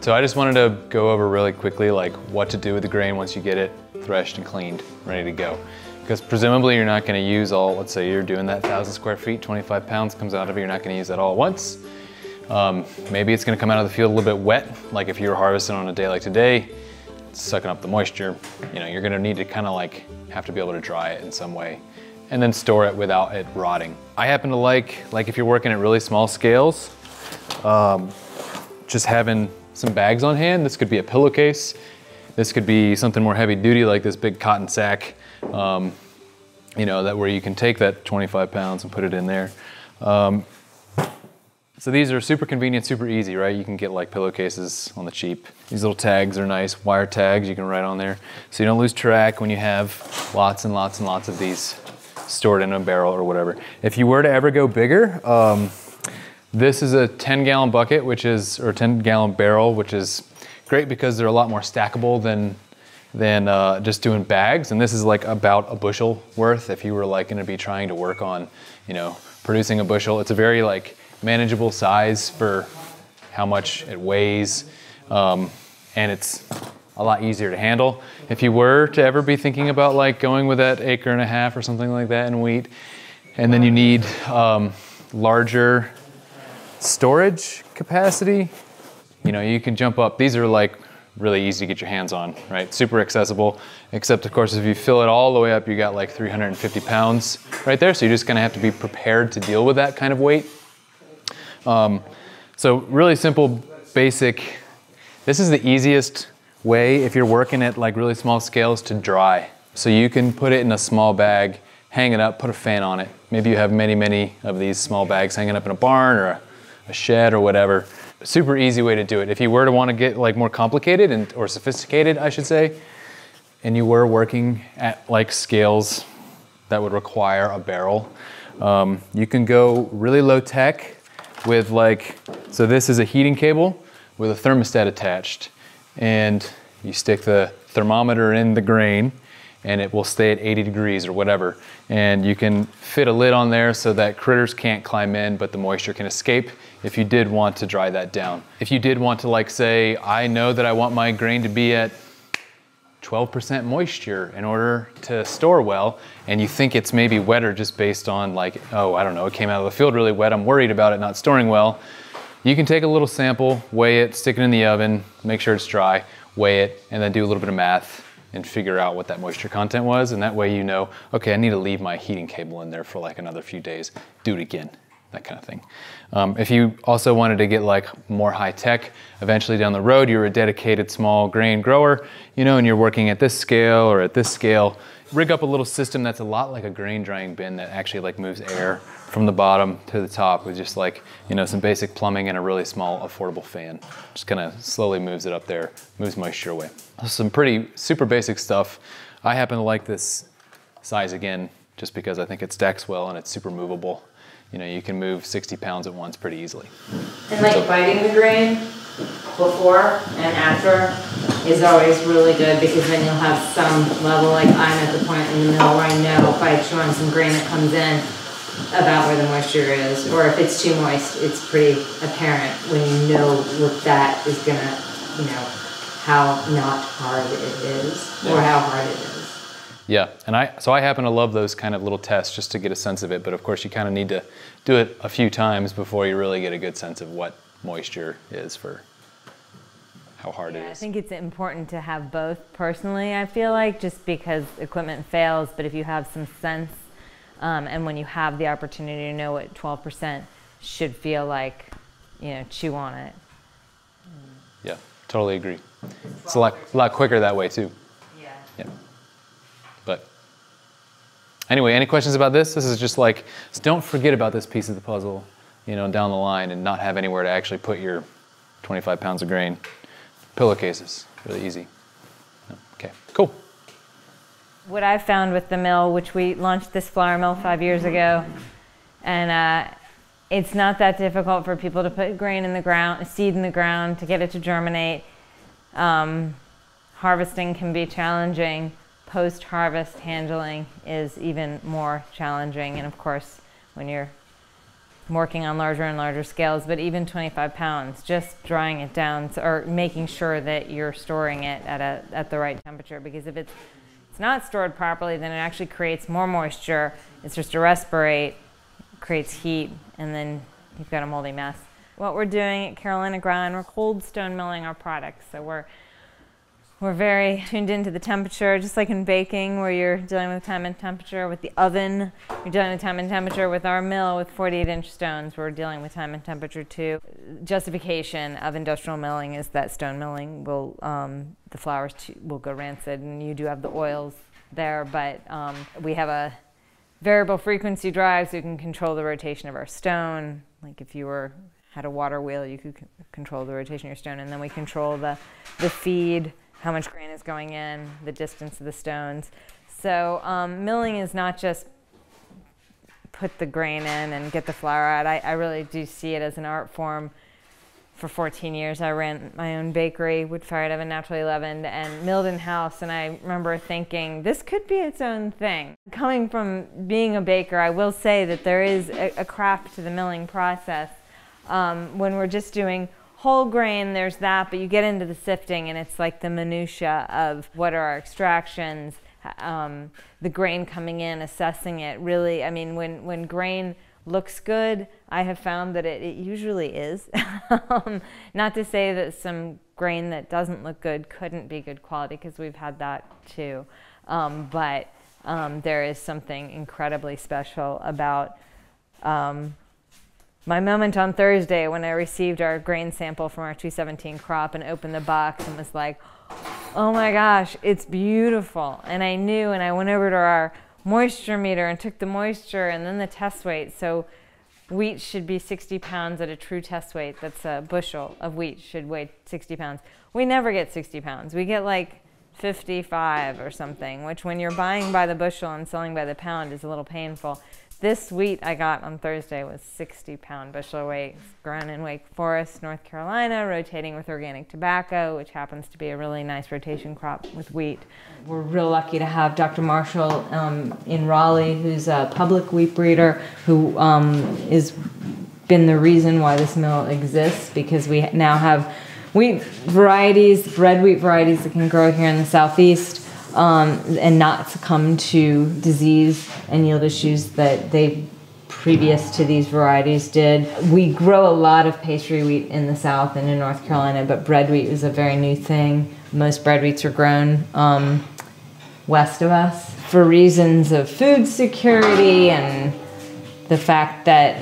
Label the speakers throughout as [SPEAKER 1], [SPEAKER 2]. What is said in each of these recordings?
[SPEAKER 1] So I just wanted to go over really quickly like what to do with the grain once you get it threshed and cleaned, ready to go. Because presumably you're not going to use all, let's say you're doing that 1,000 square feet, 25 pounds comes out of it, you're not going to use that all at once. Maybe it's going to come out of the field a little bit wet, like if you were harvesting on a day like today, sucking up the moisture, you know, you're going to need to kind of like have to be able to dry it in some way and then store it without it rotting. I happen to like if you're working at really small scales, just having some bags on hand. This could be a pillowcase. This could be something more heavy duty like this big cotton sack, you know, that where you can take that 25 pounds and put it in there. So these are super convenient, super easy, right? You can get like pillowcases on the cheap. These little tags are nice, wire tags you can write on there. So you don't lose track when you have lots and lots and lots of these stored in a barrel or whatever. If you were to ever go bigger, this is a 10-gallon bucket, or 10-gallon barrel, which is great because they're a lot more stackable than just doing bags. And this is like about a bushel worth if you were like gonna be trying to work on, you know, producing a bushel. It's a very like manageable size for how much it weighs, and it's a lot easier to handle. If you were to ever be thinking about like going with that 1.5 acres or something like that in wheat, and then you need larger storage capacity, you know, you can jump up. These are like really easy to get your hands on, right? Super accessible, except of course if you fill it all the way up, you got like 350 pounds right there. So you're just gonna have to be prepared to deal with that kind of weight. So really simple, basic. This is the easiest way if you're working at like really small scales to dry. So you can put it in a small bag, hang it up, put a fan on it. Maybe you have many, many of these small bags hanging up in a barn or a shed or whatever. Super easy way to do it. If you were to want to get like more complicated or sophisticated, I should say, and you were working at like scales that would require a barrel, you can go really low tech with like, so this is a heating cable with a thermostat attached, and you stick the thermometer in the grain and it will stay at 80 degrees or whatever. And you can fit a lid on there so that critters can't climb in, but the moisture can escape if you did want to dry that down. If you did want to like say, I know that I want my grain to be at 12% moisture in order to store well, and you think it's maybe wetter just based on like, oh, I don't know, it came out of the field really wet, I'm worried about it not storing well, you can take a little sample, weigh it, stick it in the oven, make sure it's dry, weigh it, and then do a little bit of math and figure out what that moisture content was, and that way you know, okay, I need to leave my heating cable in there for like another few days, do it again, that kind of thing. If you also wanted to get like more high tech, eventually down the road, you're a dedicated small grain grower, you know, and you're working at this scale or at this scale, rig up a little system that's a lot like a grain drying bin that actually like moves air from the bottom to the top with just like, you know, some basic plumbing and a really small affordable fan. Just kind of slowly moves it up there, moves moisture away. Some pretty super basic stuff. I happen to like this size again, just because I think it stacks well and it's super movable. You know, you can move 60 pounds at once pretty easily.
[SPEAKER 2] And like biting the grain before and after is always really good, because then you'll have some level, like I'm at the point in the middle where I know if I chew on some grain that comes in about where the moisture is, or if it's too moist, it's pretty apparent when you know what that is gonna, you know, how not hard it is, or how hard it is.
[SPEAKER 1] Yeah, and so I happen to love those kind of little tests just to get a sense of it, but of course you kind of need to do it a few times before you really get a good sense of what moisture is for how hard it is.
[SPEAKER 3] I think it's important to have both personally, I feel like, just because equipment fails, but if you have some sense, and when you have the opportunity to know what 12% should feel like, you know, chew on it.
[SPEAKER 1] Yeah, totally agree. It's a lot quicker that way too. Yeah. But anyway, any questions about this? This is just like, don't forget about this piece of the puzzle, you know, down the line, and not have anywhere to actually put your 25 pounds of grain. Pillowcases, really easy. Okay, cool.
[SPEAKER 3] What I found with the mill, which we launched this flour mill 5 years ago, and it's not that difficult for people to put grain in the ground, seed in the ground, to get it to germinate. Harvesting can be challenging. Post-harvest handling is even more challenging, and of course, when you're working on larger and larger scales, but even 25 pounds, just drying it down or making sure that you're storing it at the right temperature, because if it's not stored properly, then it actually creates more moisture. It starts to respirate, creates heat, and then you've got a moldy mess. What we're doing at Carolina Grind, we're cold stone milling our products. So we're very tuned into the temperature, just like in baking where you're dealing with time and temperature. With the oven, you're dealing with time and temperature. With our mill with 48-inch stones, we're dealing with time and temperature too. Justification of industrial milling is that stone milling will, the flours will go rancid, and you do have the oils there, but we have a variable frequency drive, so you can control the rotation of our stone. Like if you had a water wheel, you could control the rotation of your stone, and then we control the feed, how much grain is going in, the distance of the stones. So milling is not just put the grain in and get the flour out. I really do see it as an art form. For 14 years, I ran my own bakery, wood-fired oven, naturally leavened, and milled in-house, and I remember thinking, this could be its own thing. Coming from being a baker, I will say that there is a craft to the milling process. When we're just doing whole grain, there's that, but you get into the sifting and it's like the minutia of what are our extractions, the grain coming in, assessing it. Really, I mean, when grain looks good, I have found that it usually is. Not to say that some grain that doesn't look good couldn't be good quality, because we've had that too. But there is something incredibly special about my moment on Thursday when I received our grain sample from our 217 crop and opened the box and was like, oh my gosh, it's beautiful. And I knew, and I went over to our moisture meter and took the moisture and then the test weight. So wheat should be 60 pounds at a true test weight. That's a bushel of wheat should weigh 60 pounds. We never get 60 pounds. We get like 55 or something, which when you're buying by the bushel and selling by the pound is a little painful. This wheat I got on Thursday was 60-pound bushel weight, grown in Wake Forest, North Carolina, rotating with organic tobacco, which happens to be a really nice rotation crop with wheat. We're real lucky to have Dr. Marshall in Raleigh, who's a public wheat breeder, who has been the reason why this mill exists, because we now have wheat varieties, red wheat varieties that can grow here in the Southeast, and not succumb to disease and yield issues that they previous to these varieties did. We grow a lot of pastry wheat in the South and in North Carolina, but bread wheat is a very new thing. Most bread wheats are grown west of us for reasons of food security and the fact that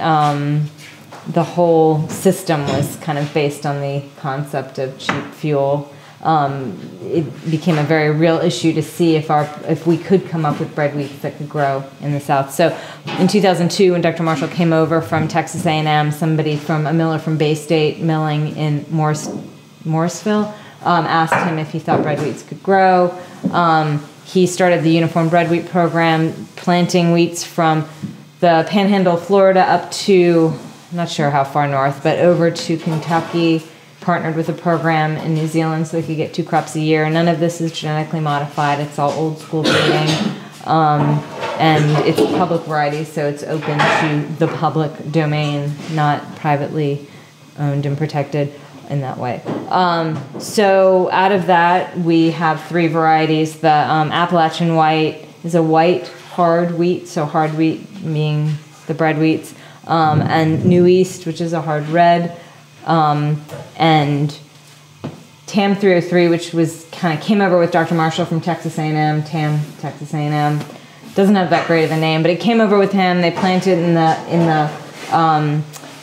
[SPEAKER 3] the whole system was kind of based on the concept of cheap fuel. It became a very real issue to see if we could come up with bread wheats that could grow in the South. So in 2002, when Dr. Marshall came over from Texas A&M, a miller from Bay State milling in Morrisville, asked him if he thought bread wheats could grow. He started the Uniform Bread Wheat Program, planting wheats from the Panhandle of Florida up to, I'm not sure how far north, but over to Kentucky. Partnered with a program in New Zealand so we could get 2 crops a year. None of this is genetically modified. It's all old school breeding. And it's public varieties, so it's open to the public domain, not privately owned and protected in that way. So out of that, we have 3 varieties. The Appalachian White is a white hard wheat, so hard wheat being the bread wheats, and New East, which is a hard red, and TAM 303, which was kind of came over with Dr. Marshall from Texas A&M. TAM, Texas A&M, doesn't have that great of a name, but it came over with him. They planted in the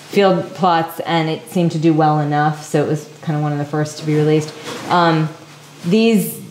[SPEAKER 3] field plots, and it seemed to do well enough, so it was kind of one of the first to be released. These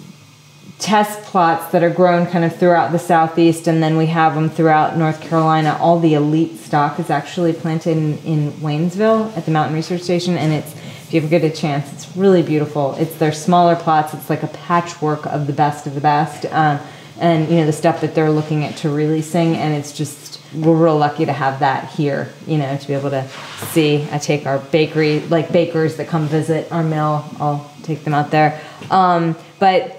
[SPEAKER 3] test plots that are grown kind of throughout the Southeast, and then we have them throughout North Carolina. All the elite stock is actually planted in Waynesville at the Mountain Research Station, and if you ever get a chance, it's really beautiful. They're smaller plots. It's like a patchwork of the best, and the stuff that they're looking at to releasing, and it's just, we're real lucky to have that here, to be able to see. I take our bakery, like bakers that come visit our mill, I'll take them out there. But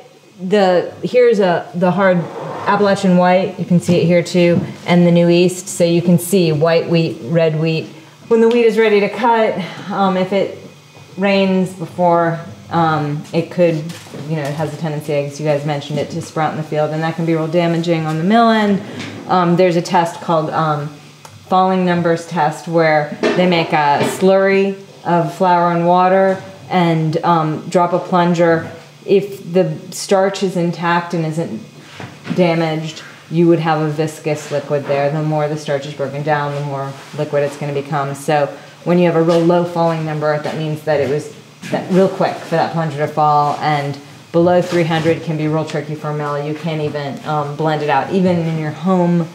[SPEAKER 3] here's the hard Appalachian White, you can see it here too, and the New East, so you can see white wheat, red wheat, when the wheat is ready to cut, if it rains before, it could, it has a tendency, as you guys mentioned it, to sprout in the field, and that can be real damaging on the mill end. There's a test called falling numbers test where they make a slurry of flour and water and drop a plunger. If the starch is intact and isn't damaged, you would have a viscous liquid there. The more the starch is broken down, the more liquid it's going to become. So when you have a real low falling number, that means that it was real quick for that plunger to fall, and below 300 can be real tricky for a mill. You can't even blend it out. Even in your home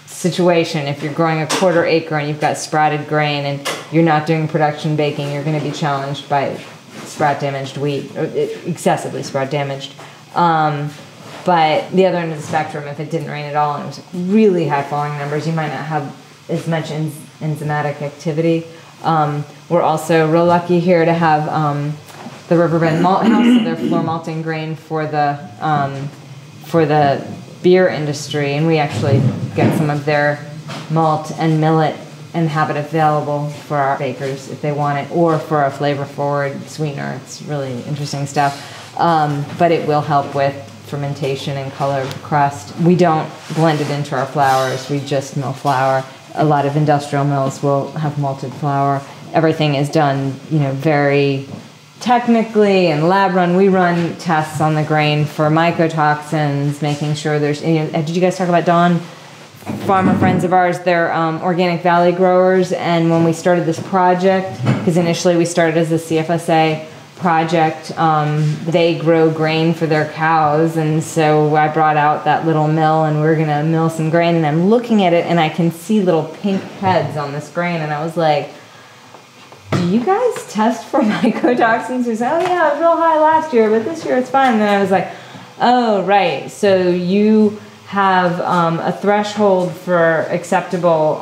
[SPEAKER 3] situation, if you're growing a quarter acre and you've got sprouted grain and you're not doing production baking, you're going to be challenged by sprout damaged wheat, or excessively sprout damaged. But the other end of the spectrum, if it didn't rain at all and it was really high falling numbers, you might not have as much enzymatic activity. We're also real lucky here to have the Riverbend Malt House, so they're floor malting grain for the beer industry, and we actually get some of their malt and millet and have it available for our bakers if they want it, or for a flavor forward sweetener. It's really interesting stuff, but it will help with fermentation and color crust. We don't blend it into our flours, we just mill flour. A lot of industrial mills will have malted flour. Everything is done, very technically and lab run. We run tests on the grain for mycotoxins, making sure there's, did you guys talk about Dawn? Farmer friends of ours, they're organic valley growers, and when we started this project, because initially we started as a CFSA project, they grow grain for their cows, and so I brought out that little mill and we're gonna mill some grain, and I'm looking at it and I can see little pink heads on this grain, and I was like, do you guys test for mycotoxins? We said, oh yeah, it was real high last year, but this year it's fine. And then I was like, oh right, so you have a threshold for acceptable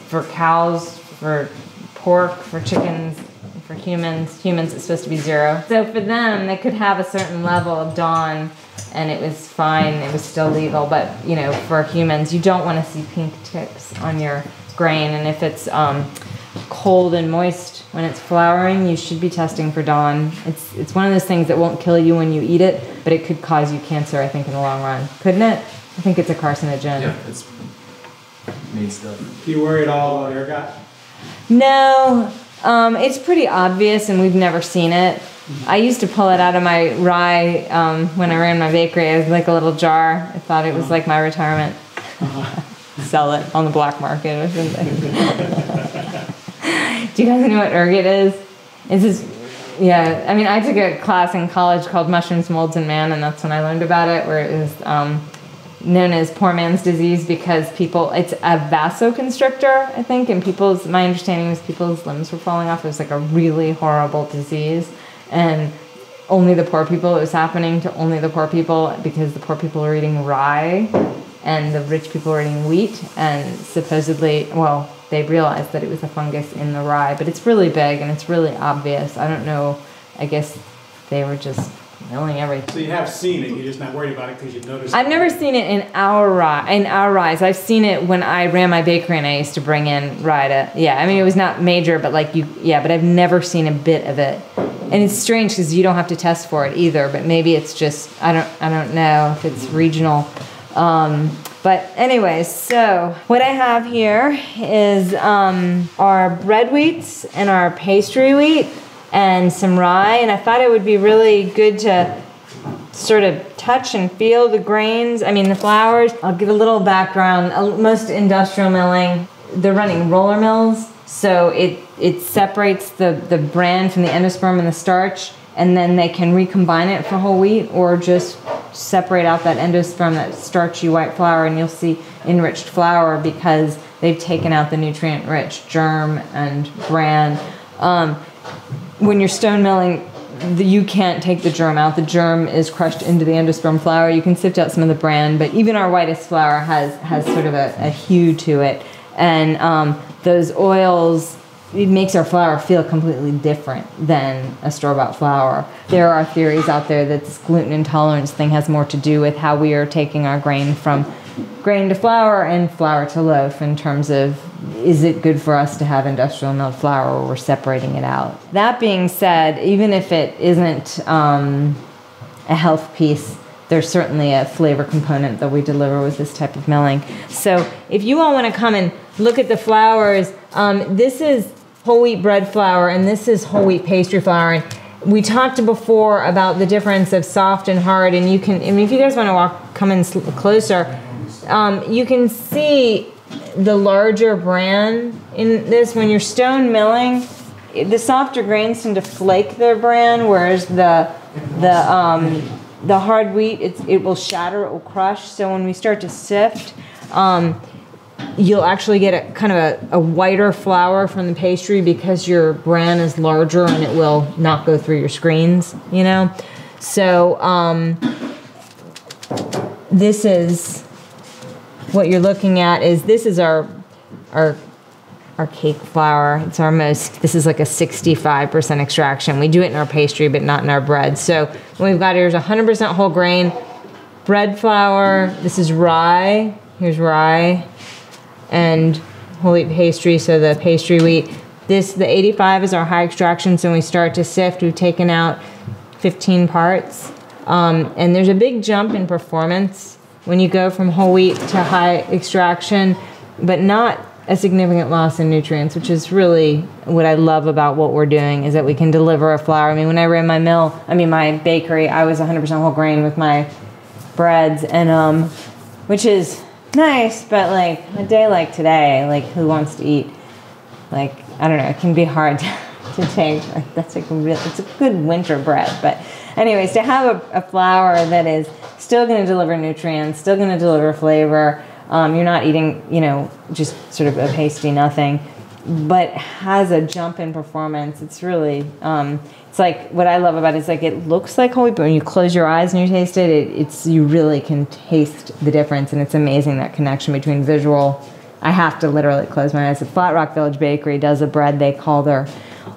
[SPEAKER 3] for cows, for pork, for chickens, for humans it's supposed to be 0. So for them, they could have a certain level of Dawn and it was fine, it was still legal, but for humans, you don't want to see pink tips on your grain, and if it's cold and moist when it's flowering, you should be testing for Dawn. It's one of those things that won't kill you when you eat it, but it could cause you cancer, I think, in the long run. Couldn't it? I think it's a carcinogen.
[SPEAKER 1] Yeah, it's made stuff.
[SPEAKER 4] Do you worry at all about ergot?
[SPEAKER 3] No, it's pretty obvious, and we've never seen it. I used to pull it out of my rye when I ran my bakery. I was like a little jar. I thought it was like my retirement. Sell it on the black market or something. Do you guys know what ergot is? It's this, yeah, I mean, I took a class in college called Mushrooms, Molds, and Man, and that's when I learned about it, where it was known as poor man's disease because it's a vasoconstrictor, I think, and my understanding was people's limbs were falling off. It was like a really horrible disease, and only the poor people, it was happening to only the poor people because the poor people are eating rye and the rich people are eating wheat, and supposedly, well, they realized that it was a fungus in the rye, but it's really big and it's really obvious. I don't know, I guess they were just milling everything.
[SPEAKER 4] So you have seen it, you're just not worried about it because you've noticed
[SPEAKER 3] I've never seen it in our rye. I've seen it when I ran my bakery and I used to bring in rye I mean, it was not major, but but I've never seen a bit of it. And it's strange because you don't have to test for it either, but maybe it's just, I don't know if it's regional. But anyways, so what I have here is our bread wheats and our pastry wheat and some rye, and I thought it would be really good to sort of touch and feel the grains. I mean, the flours. I'll give a little background. Most industrial milling, they're running roller mills, so it separates the bran from the endosperm and the starch, and then they can recombine it for whole wheat or just separate out that endosperm, that starchy white flour, and you'll see enriched flour because they've taken out the nutrient-rich germ and bran. When you're stone milling, you can't take the germ out. The germ is crushed into the endosperm flour. You can sift out some of the bran, but even our whitest flour has sort of a hue to it. And those oils, it makes our flour feel completely different than a store-bought flour. There are theories out there that this gluten intolerance thing has more to do with how we are taking our grain from grain to flour and flour to loaf in terms of, is it good for us to have industrial milled flour or we're separating it out? That being said, even if it isn't a health piece, there's certainly a flavor component that we deliver with this type of milling. So if you all want to come and look at the flours, this is whole wheat bread flour and this is whole wheat pastry flour. And we talked before about the difference of soft and hard, and you can, I mean, if you guys want to come in closer, you can see the larger bran in this. When you're stone milling, the softer grains tend to flake their bran, whereas the hard wheat, it will shatter, it will crush. So when we start to sift, you'll actually get a kind of a whiter flour from the pastry because your bran is larger and it will not go through your screens, you know? So this is what you're looking at is this is our cake flour. It's our most, this is like a 65% extraction. We do it in our pastry, but not in our bread. So what we've got here is 100% whole grain bread flour. This is rye. Here's rye and whole wheat pastry. So the pastry wheat. The 85 is our high extraction. So when we start to sift, we've taken out 15 parts. And there's a big jump in performance when you go from whole wheat to high extraction, but not a significant loss in nutrients, which is really what I love about what we're doing, is that we can deliver a flour. I mean, when I ran my bakery, I was 100% whole grain with my breads, and which is nice, but like a day like today, like who wants to eat? Like, I don't know, it can be hard to take. Like, that's like it's a good winter bread, but anyways, to have a flour that is still going to deliver nutrients, still going to deliver flavor. You're not eating, you know, just sort of a pasty nothing, but has a jump in performance. It's really, it's like, what I love about it is like, it looks like whole wheat, but when you close your eyes and you taste it, you really can taste the difference. And it's amazing, that connection between visual. I have to literally close my eyes. The Flat Rock Village Bakery does a bread they call their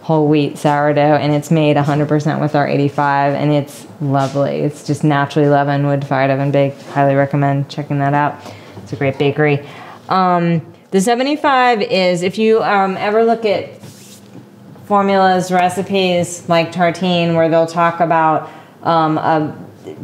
[SPEAKER 3] whole wheat sourdough, and it's made 100% with our 85, and it's lovely. It's just naturally leavened, wood-fired oven baked. Highly recommend checking that out. It's a great bakery. The 75 is, if you ever look at formulas, recipes like tartine, where they'll talk about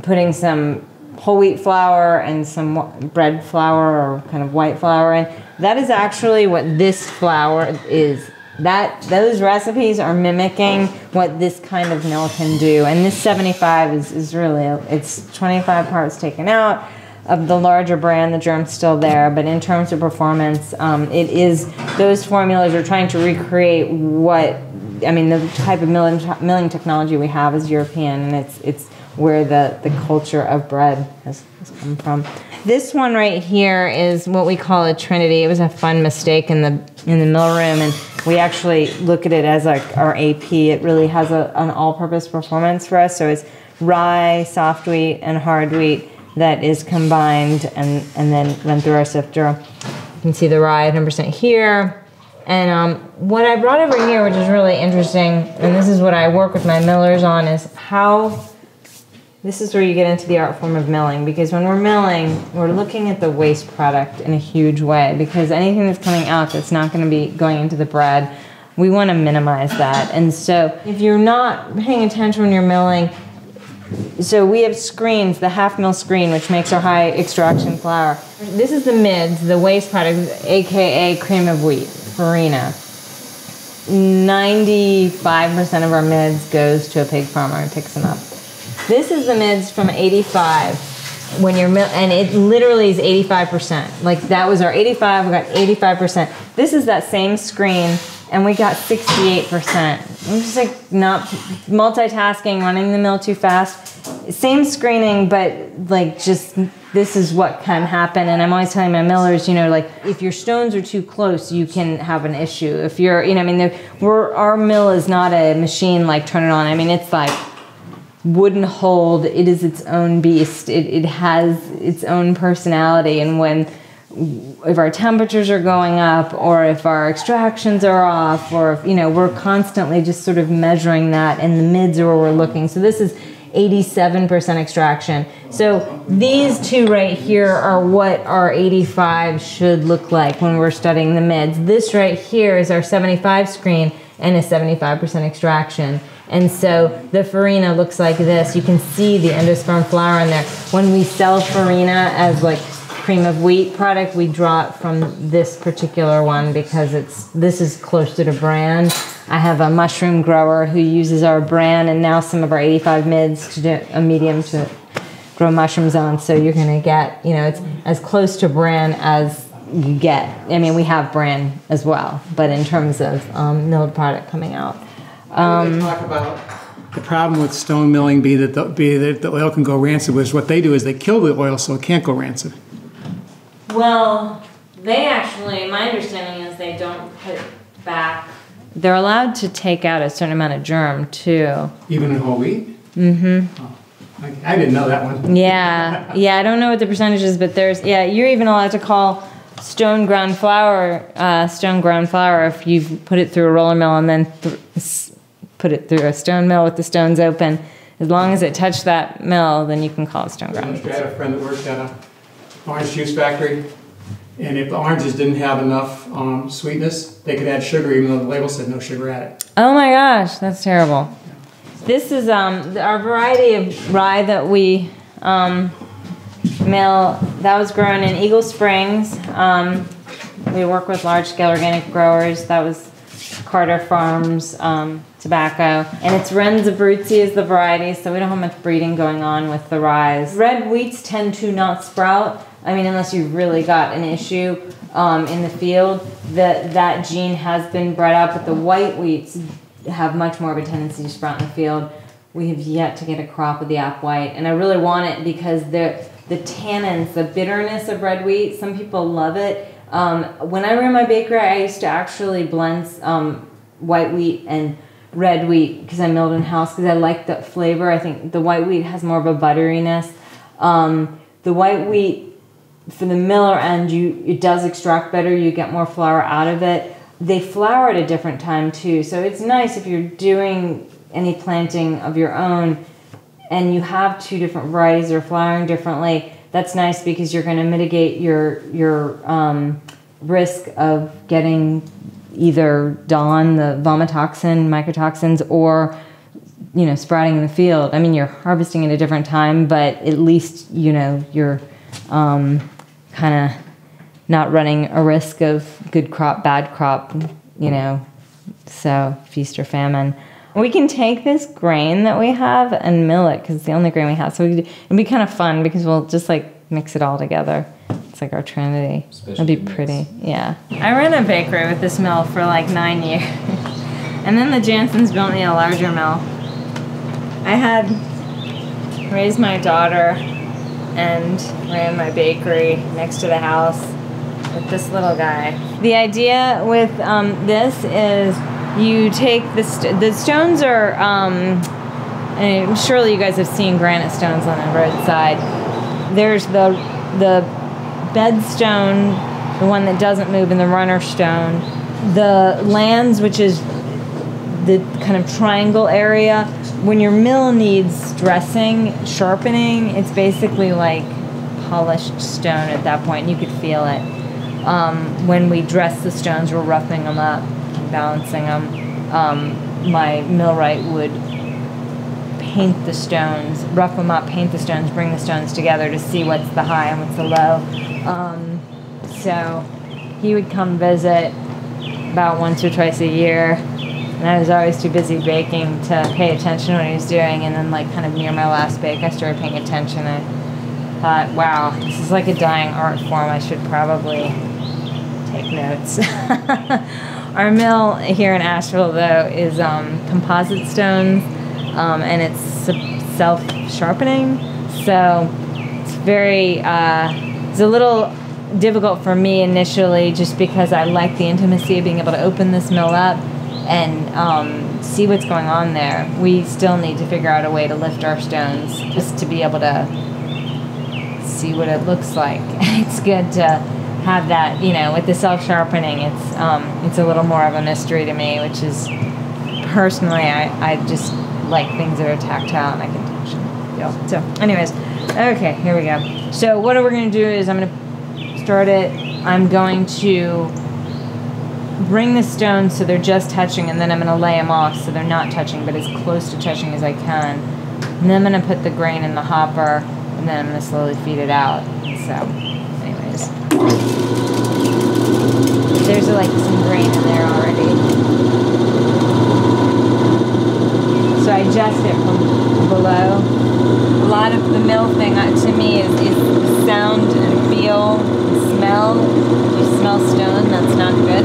[SPEAKER 3] putting some whole wheat flour and some bread flour or kind of white flour in, that is actually what this flour is. Those recipes are mimicking what this kind of mill can do. And this 75 is really, it's 25 parts taken out of the larger brand. The germ's still there, but in terms of performance, it is, those formulas are trying to recreate the type of milling technology we have is European, and it's where the culture of bread has come from. This one right here is what we call a trinity. It was a fun mistake in the mill room, and we actually look at it as like our AP. It really has an all-purpose performance for us. So it's rye, soft wheat, and hard wheat that is combined and then run through our sifter. You can see the rye 100% here. And what I brought over here, which is really interesting, and this is what I work with my millers on, is how, this is where you get into the art form of milling, because when we're milling, we're looking at the waste product in a huge way, because anything that's coming out that's not going to be going into the bread, we want to minimize that. And so if you're not paying attention when you're milling, so we have screens, the half mill screen, which makes our high extraction flour. This is the mids, the waste product, aka cream of wheat, farina. 95% of our mids goes to a pig farmer and picks them up. This is the mids from 85 when you're and it literally is 85%. Like that was our 85, we got 85%. This is that same screen and we got 68%. I'm just like not multitasking, running the mill too fast. Same screening, but like just this is what can happen. And I'm always telling my millers, you know, like if your stones are too close, you can have an issue. If you're, you know, I mean, our mill is not a machine like turn it on. I mean, it's like wouldn't hold. It is its own beast. It has its own personality. And if our temperatures are going up, or if our extractions are off, or if, you know, we're constantly just sort of measuring that, and the mids are where we're looking. So this is 87% extraction.
[SPEAKER 2] So these two right here are what our 85 should look like when we're studying the mids. This right here is our 75 screen and a 75% extraction. And so the farina looks like this. You can see the endosperm flour in there. When we sell farina as like cream of wheat product, we draw it from this particular one because this is closer to brand. I have a mushroom grower who uses our brand and now some of our 85 mids to do a medium to grow mushrooms on. So you're gonna get, you know, it's as close to brand as you get. I mean, we have brand as well, but in terms of milled product coming out.
[SPEAKER 4] They talk about the problem with stone milling be that the oil can go rancid, which what they do is they kill the oil so it can't go rancid.
[SPEAKER 2] Well, they actually, my understanding is they don't put back. They're allowed to take out a certain amount of germ too.
[SPEAKER 4] Even in whole wheat? Mm-hmm. Oh, I didn't know that one.
[SPEAKER 2] Yeah, I don't know what the percentage is, but you're even allowed to call stone ground flour if you put it through a roller mill and then put it through a stone mill with the stones open. As long as it touched that mill, then you can call it stone ground.
[SPEAKER 4] I had a friend that worked at an orange juice factory, and if the oranges didn't have enough sweetness, they could add sugar even though the label said no sugar added.
[SPEAKER 2] Oh my gosh, that's terrible. This is our variety of rye that we mill. That was grown in Eagle Springs. We work with large-scale organic growers. That was Carter Farms tobacco. And it's Renz Abruzzi is the variety, so we don't have much breeding going on with the rye. Red wheats tend to not sprout. I mean, unless you've really got an issue in the field. That gene has been bred out, but the white wheats have much more of a tendency to sprout in the field. We have yet to get a crop of the App White, and I really want it because the tannins, the bitterness of red wheat, some people love it. When I ran my bakery, I used to actually blend white wheat and red wheat because I milled in-house because I like the flavor. I think the white wheat has more of a butteriness. The white wheat, for the miller end, it does extract better. You get more flour out of it. They flour at a different time too, so it's nice if you're doing any planting of your own and you have two different varieties that are flowering differently. That's nice because you're going to mitigate your risk of getting either DON, the vomitoxin, mycotoxins, or sprouting in the field. I mean, you're harvesting at a different time, but at least you're kind of not running a risk of good crop, bad crop, so feast or famine. We can take this grain that we have and mill it because it's the only grain we have. So it'd be kind of fun because we'll just mix it all together. It's like our trinity. It'll be pretty, yeah. I ran a bakery with this mill for 9 years. And then the Jansons built me a larger mill. I had raised my daughter and ran my bakery next to the house with this little guy. The idea with this is you take the stones are, and surely you guys have seen granite stones on the roadside. There's the bed stone, the one that doesn't move, and the runner stone. The lands, which is the kind of triangle area, when your mill needs dressing, sharpening, it's basically like polished stone at that point. You could feel it. When we dress the stones, we're roughing them up, balancing them. My millwright would paint the stones, rough them up, paint the stones, bring the stones together to see what's the high and what's the low. So he would come visit about once or twice a year, and I was always too busy baking to pay attention to what he was doing. And then kind of near my last bake, I started paying attention. I thought, wow, this is like a dying art form. I should probably take notes. Our mill here in Asheville, though, is composite stones, and it's self-sharpening. So it's it's a little difficult for me initially just because I like the intimacy of being able to open this mill up and see what's going on there. We still need to figure out a way to lift our stones just to be able to see what it looks like. It's good to have that, with the self-sharpening, it's a little more of a mystery to me, which is, personally, I just like things that are tactile and I can touch and feel. So, anyways,
[SPEAKER 3] Okay, here we go. So what we're going to do is I'm going to start it. I'm going to bring the stones so they're just touching, and then I'm going to lay them off so they're not touching, but as close to touching as I can. And then I'm going to put the grain in the hopper, and then I'm going to slowly feed it out. So, anyways. There's like some grain in there already. So I adjust it from below. A lot of the mill thing to me is the sound and feel and smell. If you smell stone, that's not good.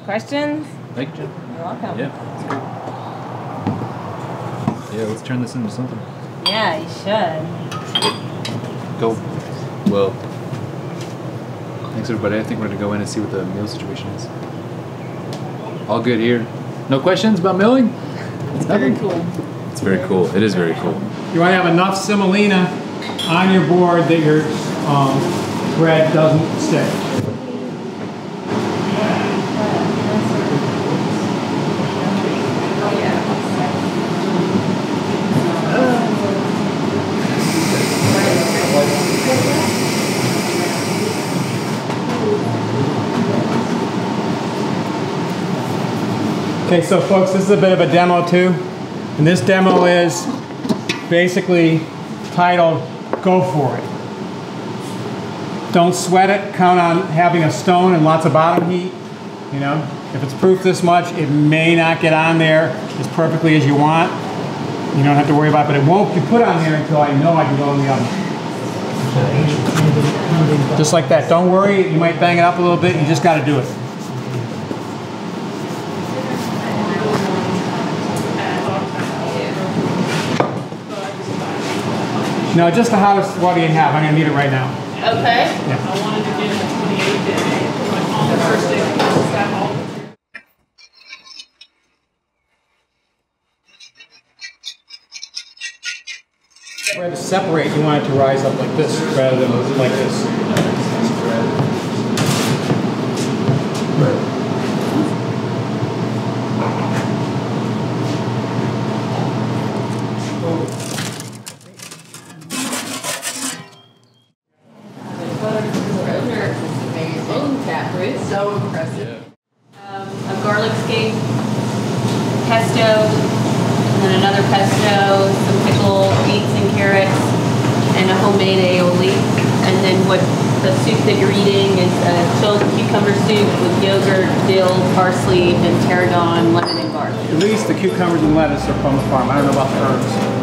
[SPEAKER 3] Questions?
[SPEAKER 1] Thank you, Jen.
[SPEAKER 3] You're welcome.
[SPEAKER 1] Yeah, that's good. Yeah, let's turn this into something.
[SPEAKER 3] Yeah, you should.
[SPEAKER 1] Go. Well, thanks everybody. I think we're gonna go in and see what the meal situation is. All good here. No questions about milling?
[SPEAKER 3] It's very cool.
[SPEAKER 1] It's very cool. It is very cool.
[SPEAKER 4] You want to have enough semolina on your board that your bread doesn't stick. Okay, so folks, this is a bit of a demo too. And this demo is basically titled, Go For It. Don't sweat it, count on having a stone and lots of bottom heat. You know, if it's proof this much, it may not get on there as perfectly as you want. You don't have to worry about it, but it won't be put on there until I know I can go in the oven. Just like that. Don't worry, you might bang it up a little bit, you just gotta do it. No, just the hottest water you have. I'm going to need it right now.
[SPEAKER 5] Okay.
[SPEAKER 4] Yeah.
[SPEAKER 5] I wanted to get it at 28 day. On the first day, that all.
[SPEAKER 4] Rather to separate, you want it to rise up like this rather than like this.
[SPEAKER 5] So impressive. A garlic steak, pesto, and then another pesto, some pickled beets and carrots, and a homemade aioli. And then what
[SPEAKER 6] the soup that you're eating is a chilled cucumber soup with yogurt, dill, parsley, and tarragon, lemon, and garlic.
[SPEAKER 4] At least the cucumbers and lettuce are from the farm. I don't know about the herbs.